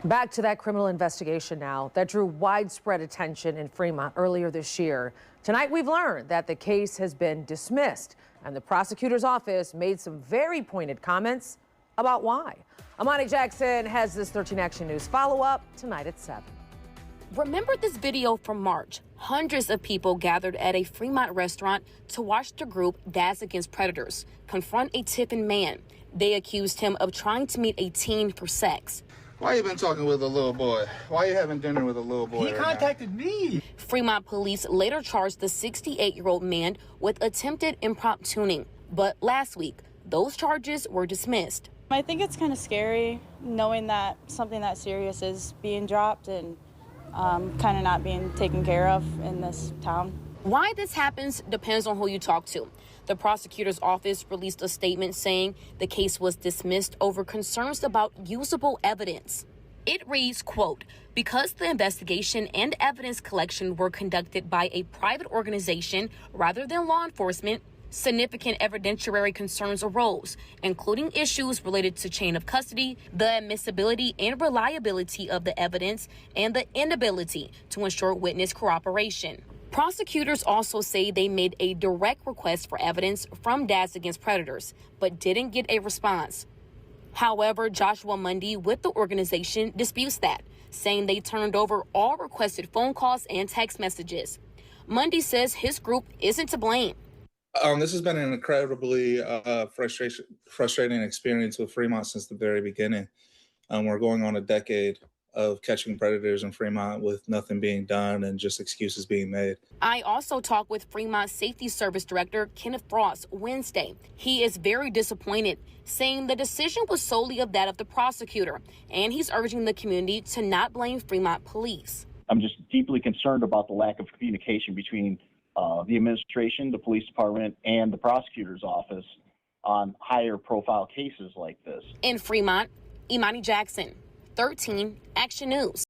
Back to that criminal investigation now that drew widespread attention in Fremont earlier this year. Tonight, we've learned that the case has been dismissed, and the prosecutor's office made some very pointed comments about why. Imani Jackson has this 13 Action News follow-up tonight at 7. Remember this video from March? Hundreds of people gathered at a Fremont restaurant to watch the group Dads Against Predators confront a Tiffin man. They accused him of trying to meet a teen for sex. Why you been talking with a little boy? Why you having dinner with a little boy? He contacted me. Fremont police later charged the 68-year-old man with attempted impromptu tuning. But last week, those charges were dismissed. I think it's kind of scary knowing that something that serious is being dropped and kind of not being taken care of in this town. Why this happens depends on who you talk to. The prosecutor's office released a statement saying the case was dismissed over concerns about usable evidence. It reads, quote, because the investigation and evidence collection were conducted by a private organization rather than law enforcement, significant evidentiary concerns arose, including issues related to chain of custody, the admissibility and reliability of the evidence, and the inability to ensure witness cooperation. Prosecutors also say they made a direct request for evidence from Dads Against Predators, but didn't get a response. However, Joshua Mundy with the organization disputes that, saying they turned over all requested phone calls and text messages. Mundy says his group isn't to blame. This has been an incredibly frustrating experience with Fremont since the very beginning. We're going on a decade of catching predators in Fremont with nothing being done and just excuses being made. I also talked with Fremont Safety Service Director Kenneth Frost Wednesday. He is very disappointed, saying the decision was solely of that of the prosecutor, and he's urging the community to not blame Fremont police. I'm just deeply concerned about the lack of communication between the administration, the police department, and the prosecutor's office on higher profile cases like this. In Fremont, Imani Jackson, 13 Action News.